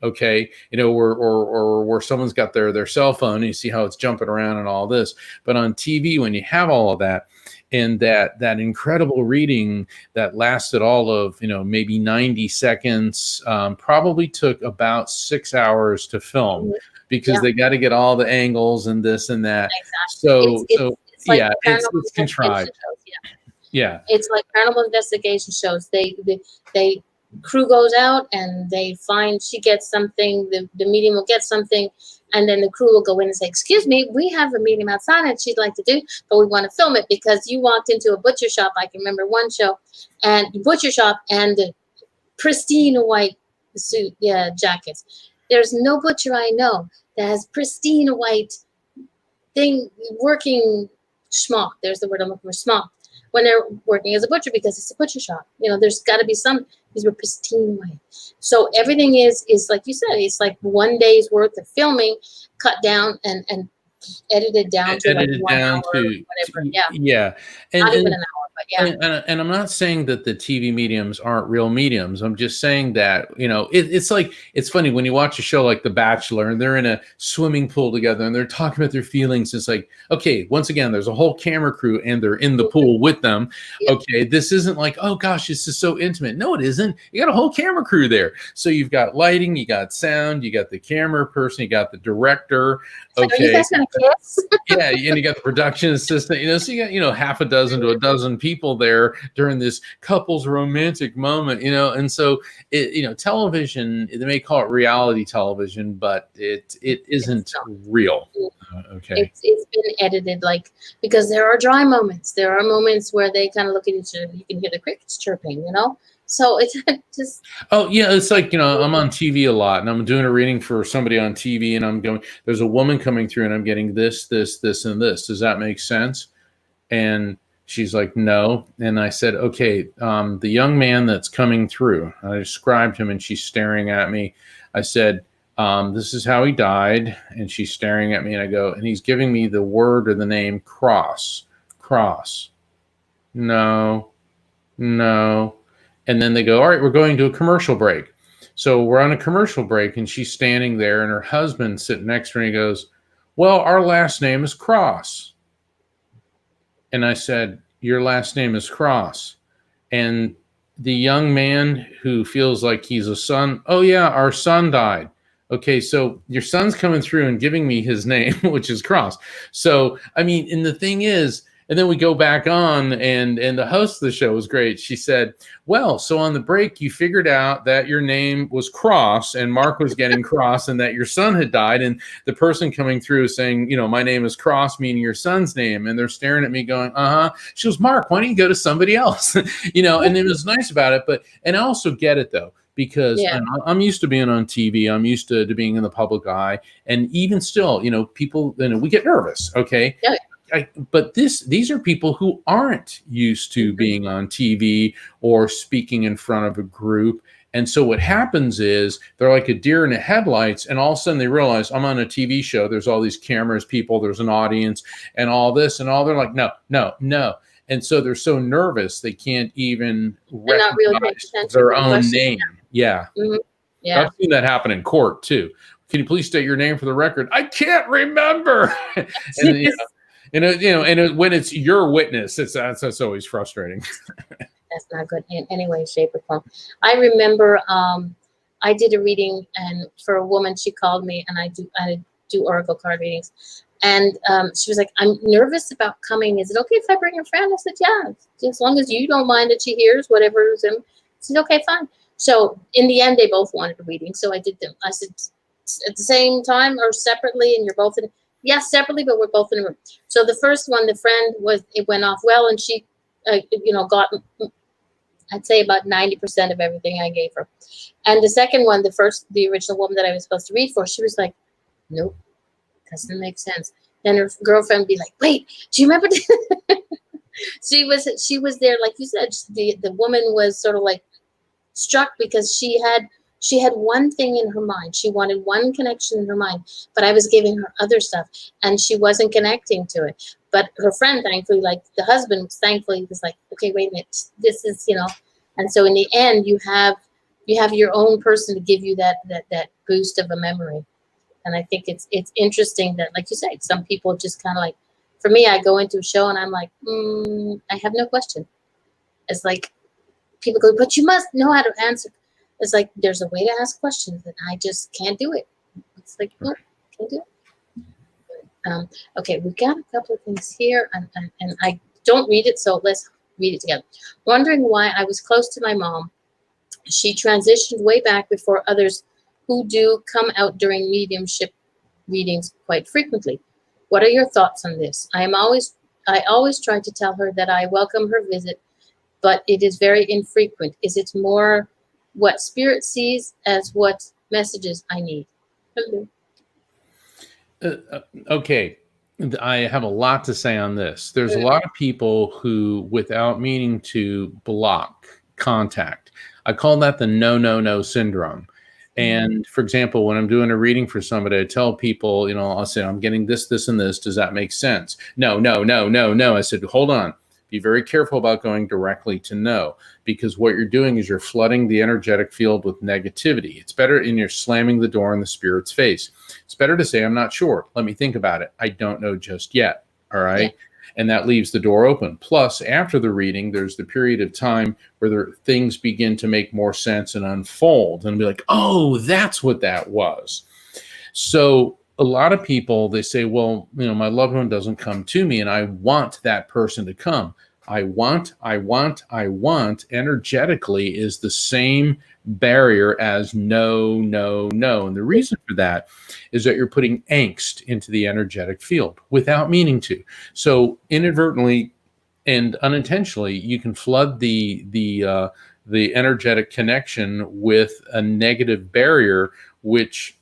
Okay, where someone's got their cell phone and you see how it's jumping around and all this. But on TV, when you have all of that, and that incredible reading that lasted all of maybe 90 seconds, probably took about 6 hours to film, because they got to get all the angles and this and that. Exactly. It's like it's contrived. Yeah, it's like paranormal investigation shows. They crew goes out and they find, she gets something, the medium will get something, and then the crew will go in and say, excuse me, we have a medium outside and she'd like to do, but we want to film it because you walked into a butcher shop. I can remember one show, and butcher shop, and the pristine white suit, jackets. There's no butcher I know that has pristine white thing working schmuck. There's the word I'm looking for, schmuck, when they're working as a butcher, because it's a butcher shop. There's got to be some, these were pristine white. So everything is like you said, it's like one day's worth of filming cut down and edited down to like 1 hour or whatever. Yeah. Not even an hour. And I'm not saying that the TV mediums aren't real mediums. I'm just saying that, it's like, it's funny when you watch a show like The Bachelor and they're in a swimming pool together and they're talking about their feelings. It's like, okay, once again, there's a whole camera crew and they're in the pool with them. Okay, this isn't like, oh gosh, this is so intimate. No, it isn't. You got a whole camera crew there. So you've got lighting, you got sound, you got the camera person, you got the director. Okay. Are you guys gonna kiss? Yeah, and you got the production assistant, so you got, half a dozen to a dozen people there during this couple's romantic moment, and so television, they may call it reality television, but it isn't real. Okay. It's been edited, because there are dry moments. There are moments where they kind of look at each other. You can hear the crickets chirping, So it's just. Oh yeah, it's like, I'm on TV a lot, and I'm doing a reading for somebody on TV, and I'm going, there's a woman coming through, and I'm getting this, and this. Does that make sense? And she's like, no. And I said, okay, the young man that's coming through, I described him, and she's staring at me. I said, this is how he died, and she's staring at me, and I go, and he's giving me the word or the name cross. No. And then they go, all right, we're going to a commercial break. So we're on a commercial break, and she's standing there, and her husband's sitting next to her, and he goes, well, our last name is Cross. And I said, your last name is Cross. And the young man who feels like he's a son, oh yeah, our son died. Okay, so your son's coming through and giving me his name, which is Cross. So, and the thing is, and then we go back on, and the host of the show was great. She said, well, so on the break, you figured out that your name was Cross, and Mark was getting cross, and that your son had died. And the person coming through is saying, my name is Cross, meaning your son's name. And they're staring at me going, uh-huh. She goes, Mark, why don't you go to somebody else? And it was nice about it. And I also get it, though, because I'm used to being on TV. I'm used to being in the public eye. And even still, people, we get nervous, okay? Yeah. But these are people who aren't used to being on TV or speaking in front of a group. And so what happens is they're like a deer in the headlights, and all of a sudden they realize, I'm on a TV show. There's all these cameras, people, there's an audience and all this and all. They're like, no. And so they're so nervous they can't even They're not really paying recognize attention their to the own question. name. Yeah. Mhm. Yeah. I've seen that happen in court too. Can you please state your name for the record? I can't remember. And when it's your witness, that's always frustrating. That's not good in any way, shape, or form. I remember I did a reading, and for a woman, she called me, and I do oracle card readings, and she was like, "I'm nervous about coming. Is it okay if I bring a friend?" I said, "Yeah, as long as you don't mind that she hears whatever is in." I said, "Okay, fine." So in the end, they both wanted a reading, so I did them. I said, "At the same time or separately?" And you're both in. Yes, separately, but we're both in a room. So the first one, the friend it went off well, and she, got, I'd say, about 90% of everything I gave her. And the second one, the original woman that I was supposed to read for, she was like, "Nope, doesn't make sense." Then her girlfriend would be like, "Wait, do you remember?" She was there, like you said. The woman was sort of like struck because she had one thing in her mind. She wanted one connection in her mind, but I was giving her other stuff, and she wasn't connecting to it. But her friend, thankfully, like the husband, thankfully was like, "Okay, wait a minute, this is." And so in the end, you have your own person to give you that boost of a memory. And I think it's interesting that, like you said, some people just kind of like. For me, I go into a show and I'm like, I have no question. It's like people go, "But you must know how to answer." It's like there's a way to ask questions, and I just can't do it. It's like, no, can't do it. Okay, we've got a couple of things here, and I don't read it, so let's read it together. Wondering why I was close to my mom. She transitioned way back before others who do come out during mediumship readings quite frequently. What are your thoughts on this? I always try to tell her that I welcome her visit, but it is very infrequent. Is it more what spirit sees as what messages I need? Okay. I have a lot to say on this. There's a lot of people who, without meaning to, block contact. I call that the no syndrome. And for example, when I'm doing a reading for somebody, I tell people, I'll say, "I'm getting this, this, and this. Does that make sense?" No. I said, "Hold on. Be very careful about going directly to no, because what you're doing is you're flooding the energetic field with negativity. It's better, and you're slamming the door in the spirit's face. It's better to say, 'I'm not sure. Let me think about it. I don't know just yet.'" All right. Yeah. And that leaves the door open. Plus, after the reading, there's the period of time where things begin to make more sense and unfold and be like, "Oh, that's what that was." So a lot of people, they say, "Well, my loved one doesn't come to me and I want that person to come." I want energetically is the same barrier as no. And the reason for that is that you're putting angst into the energetic field without meaning to. So inadvertently and unintentionally, you can flood the energetic connection with a negative barrier, which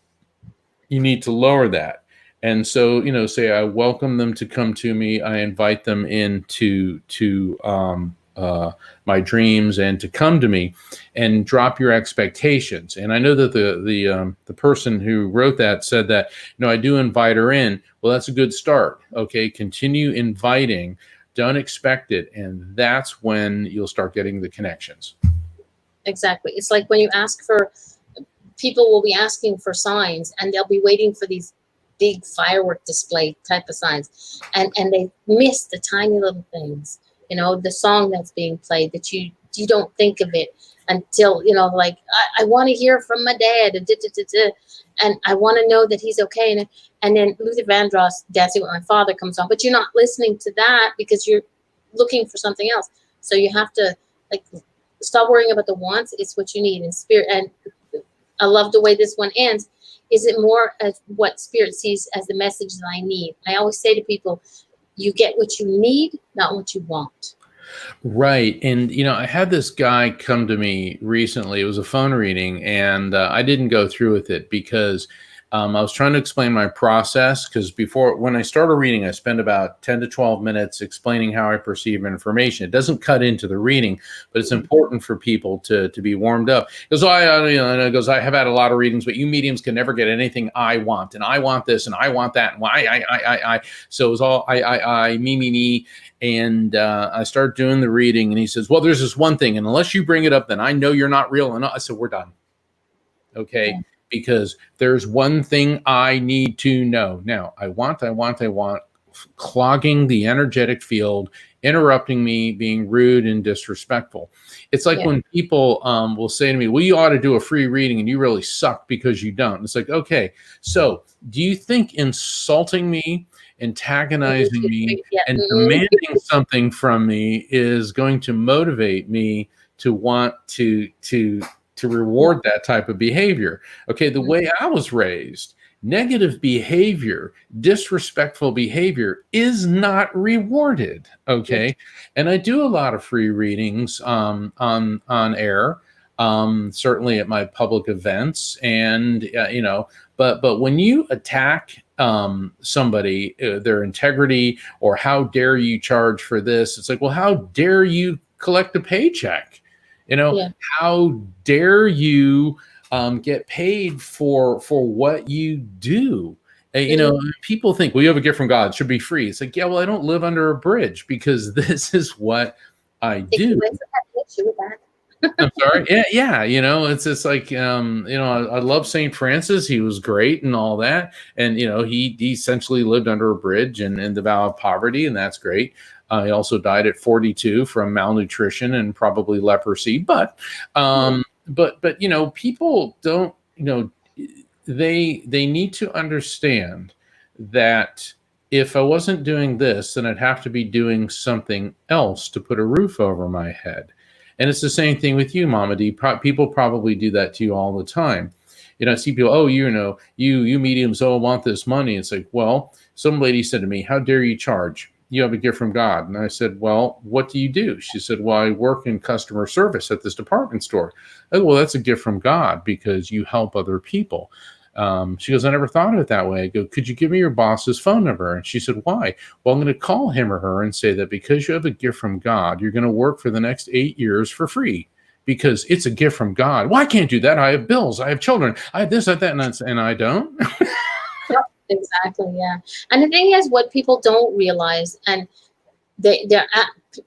you need to lower that. And so, say I welcome them to come to me. I invite them into my dreams and to come to me, and drop your expectations. And I know that the person who wrote that said that, I do invite her in. Well, that's a good start. Okay, continue inviting. Don't expect it, and that's when you'll start getting the connections. Exactly. It's like when you ask for. People will be asking for signs, and they'll be waiting for these big firework display type of signs, and they miss the tiny little things. The song that's being played that you don't think of it until like I want to hear from my dad, and I want to know that he's okay. And then Luther Vandross, Dancing with My Father, comes on, but you're not listening to that because you're looking for something else. So you have to stop worrying about the wants. It's what you need in spirit. And I love the way this one ends. Is it more as what spirit sees as the message that I need? I always say to people, you get what you need, not what you want. Right. And, I had this guy come to me recently. It was a phone reading, and I didn't go through with it because I was trying to explain my process because when I started reading, I spend about 10 to 12 minutes explaining how I perceive information. It doesn't cut into the reading, but it's important for people to be warmed up. Because I have had a lot of readings, but you mediums can never get anything I want, and I want this, and I want that, and why I. So it was all I, me. And I started doing the reading, and he says, well, there's this one thing, and unless you bring it up, then I know you're not real. And I said, we're done. Okay. Yeah. Because there's one thing I need to know. Now, I want, clogging the energetic field, interrupting me, being rude and disrespectful. It's like when people will say to me, well, you ought to do a free reading and you really suck because you don't. It's like, okay, so do you think insulting me, antagonizing me, and demanding something from me is going to motivate me to want to reward that type of behavior? Okay, the way I was raised, negative behavior, disrespectful behavior is not rewarded. Okay, and I do a lot of free readings on air, certainly at my public events, and but when you attack somebody, their integrity, or how dare you charge for this, it's like, well, how dare you collect a paycheck? How dare you get paid for what you do? People think, well, you have a gift from God, it should be free. It's like, yeah, well, I don't live under a bridge because this is what I do. I'm sorry. Yeah. It's just like, I love St. Francis. He was great and all that. And, he essentially lived under a bridge and in the vow of poverty, and that's great. He also died at 42 from malnutrition and probably leprosy. But people don't, they need to understand that if I wasn't doing this, then I'd have to be doing something else to put a roof over my head. And it's the same thing with you, Mama D. People probably do that to you all the time. I see people, you mediums, I want this money. It's like, well, some lady said to me, how dare you charge? You have a gift from God. And I said, well, what do you do? She said, well, I work in customer service at this department store. I said, well, that's a gift from God because you help other people. She goes, I never thought of it that way. I go, could you give me your boss's phone number? And she said, why? Well, I'm going to call him or her and say that because you have a gift from God, you're going to work for the next 8 years for free because it's a gift from God. Well, I can't do that. I have bills. I have children. I have this, I have that, and I don't. Exactly. Yeah. And the thing is, what people don't realize, and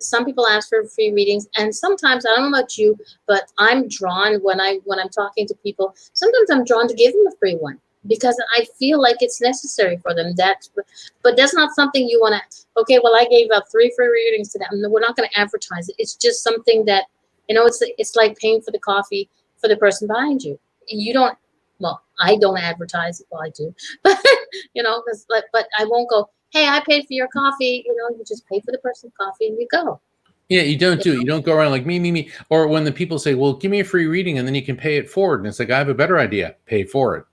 some people ask for free readings, and sometimes, I don't know about you, but I'm drawn when I'm talking to people. Sometimes I'm drawn to give them a free one because I feel like it's necessary for them. But that's not something you want to. Okay, well, I gave out 3 free readings to them. We're not going to advertise it. It's just something that it's like paying for the coffee for the person behind you. You don't. Well, I don't advertise it. Well, I do, but but I won't go, hey, I paid for your coffee. You just pay for the person's coffee and you go. Yeah, you don't do it. You don't go around like me. Or when the people say, well, give me a free reading and then you can pay it forward. And it's like, I have a better idea. Pay for it.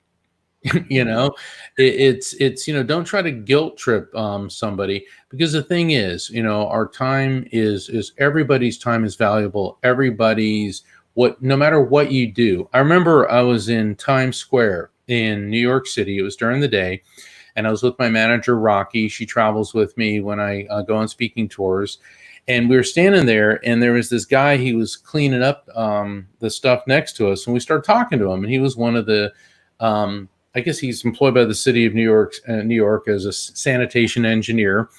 It's don't try to guilt trip somebody, because the thing is, our time is everybody's time is valuable. Everybody's no matter what you do. I remember I was in Times Square in New York City. It was during the day, and I was with my manager, Rocky. She travels with me when I go on speaking tours. And we were standing there, and there was this guy. He was cleaning up the stuff next to us, and we started talking to him. And he was one of the, I guess he's employed by the city of New York as a sanitation engineer.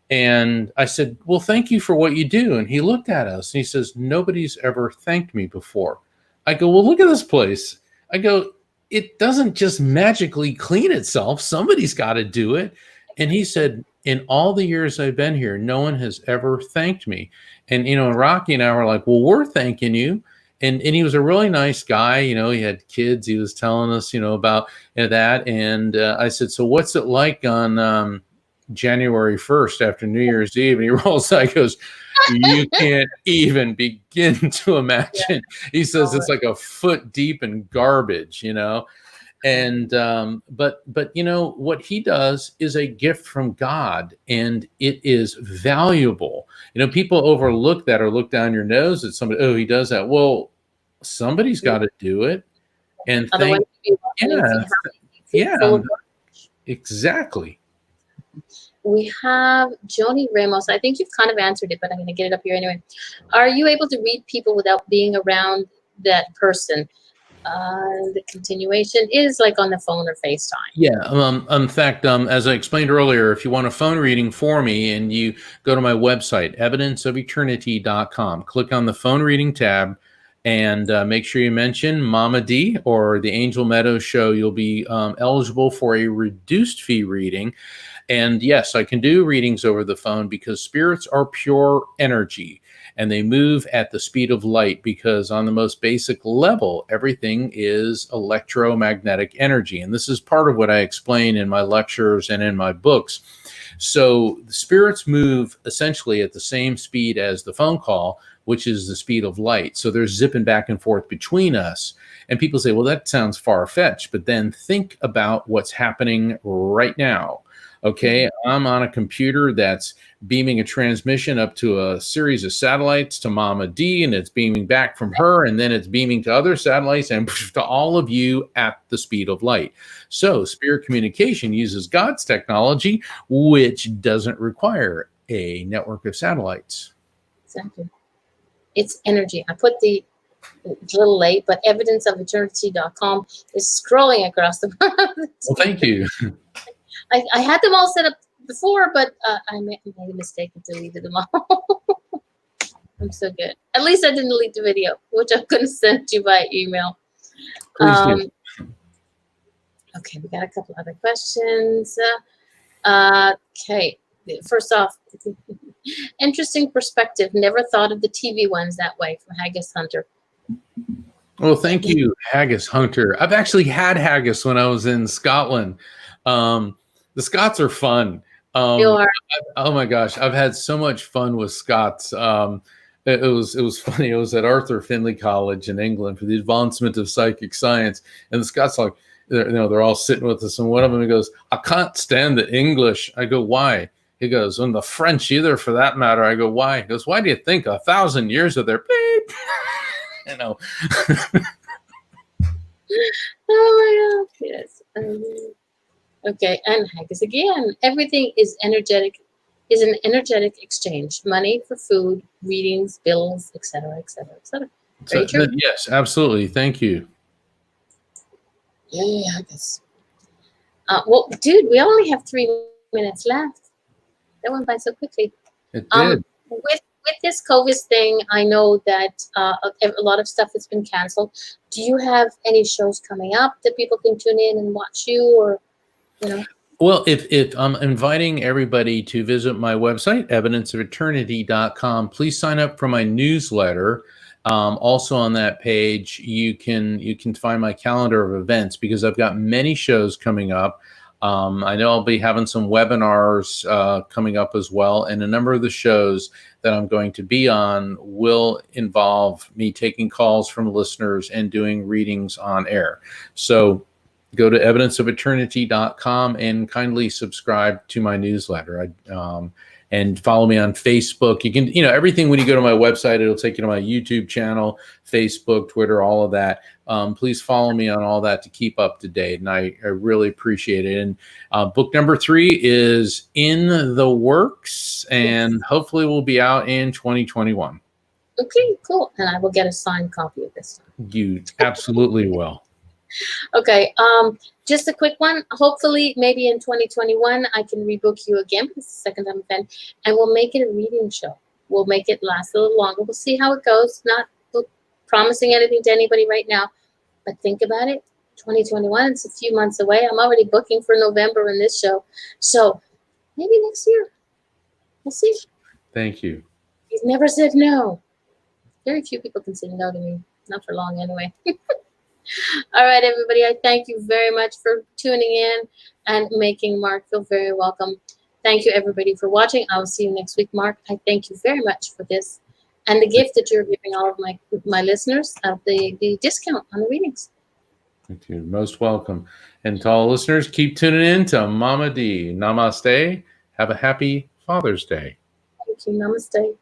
And I said, well, thank you for what you do. And he looked at us and he says, nobody's ever thanked me before. I go, well, look at this place. I go, it doesn't just magically clean itself. Somebody's got to do it. And he said, in all the years I've been here, no one has ever thanked me. And, Rocky and I were like, well, we're thanking you. And he was a really nice guy. He had kids. He was telling us, about that. And I said, so what's it like on January 1st after New Year's Eve? And he rolls out, he goes, you can't even begin to imagine. Yeah. He says it's like a foot deep in garbage, And but what he does is a gift from God, and it is valuable. People overlook that or look down your nose at somebody. Oh, he does that. Well, somebody's got to do it. And Yeah, full of. exactly. We have Joni Ramos. I think you've kind of answered it, but I'm going to get it up here anyway. Are you able to read people without being around that person? The continuation is like on the phone or FaceTime. Yeah. In fact, as I explained earlier, if you want a phone reading for me and you go to my website, evidenceofeternity.com, click on the phone reading tab and make sure you mention Mama D or the Angel Meadows Show. You'll be eligible for a reduced fee reading. And yes, I can do readings over the phone because spirits are pure energy and they move at the speed of light because on the most basic level, everything is electromagnetic energy. And this is part of what I explain in my lectures and in my books. So the spirits move essentially at the same speed as the phone call, which is the speed of light. So they're zipping back and forth between us. And people say, well, that sounds far-fetched. But then think about what's happening right now. Okay, I'm on a computer that's beaming a transmission up to a series of satellites to Mama D, and it's beaming back from her, and then it's beaming to other satellites and to all of you at the speed of light. So spirit communication uses God's technology, which doesn't require a network of satellites. Exactly. It's energy. I put it's a little late, but evidenceofeternity.com is scrolling across the bottom. Well, thank you. I had them all set up before, but I made a mistake and deleted them all. I'm so good. At least I didn't delete the video, which I'm going to send you by email. Please do. Okay, we got a couple other questions. Okay, first off, interesting perspective. Never thought of the TV ones that way from Haggis Hunter. Well, thank you, Haggis Hunter. I've actually had haggis when I was in Scotland. The Scots are fun. You are. Oh my gosh, I've had so much fun with Scots. It was funny. I was at Arthur Findlay College in England for the advancement of psychic science, and the Scots like they're all sitting with us, and one of them goes, "I can't stand the English." I go, "Why?" He goes, "And the French either, for that matter." I go, "Why?" He goes, "Why do you think 1,000 years of their beep?" You know. Oh my God! Yes. Okay, and Haggis again. Everything is energetic. Is an energetic exchange. Money for food, readings, bills, etc., etc., etc. Very true. Yes, absolutely. Thank you. Yeah, Haggis. Well, dude, we only have 3 minutes left. That went by so quickly. It did. With this COVID thing, I know that a lot of stuff has been canceled. Do you have any shows coming up that people can tune in and watch you, or Well, if I'm inviting everybody to visit my website, evidenceofeternity.com, please sign up for my newsletter. Also on that page, you can find my calendar of events because I've got many shows coming up. I know I'll be having some webinars coming up as well, and a number of the shows that I'm going to be on will involve me taking calls from listeners and doing readings on air. So go to evidenceofeternity.com and kindly subscribe to my newsletter. And follow me on Facebook. You can, everything when you go to my website, it'll take you to my YouTube channel, Facebook, Twitter, all of that. Please follow me on all that to keep up to date. And I really appreciate it. And book number 3 is in the works and hopefully will be out in 2021. Okay, cool. And I will get a signed copy of this. You absolutely will. Okay, just a quick one. Hopefully, maybe in 2021, I can rebook you again. This is the second time event, and we'll make it a reading show. We'll make it last a little longer. We'll see how it goes. Not promising anything to anybody right now, but think about it. 2021, it's a few months away. I'm already booking for November in this show. So maybe next year. We'll see. Thank you. He's never said no. Very few people can say no to me. Not for long, anyway. All right, everybody. I thank you very much for tuning in and making Mark feel very welcome. Thank you, everybody, for watching. I will see you next week, Mark. I thank you very much for this and the gift that you're giving all of my listeners of the discount on the readings. Thank you. Most welcome. And to all listeners, keep tuning in to Mama D. Namaste. Have a happy Father's Day. Thank you. Namaste.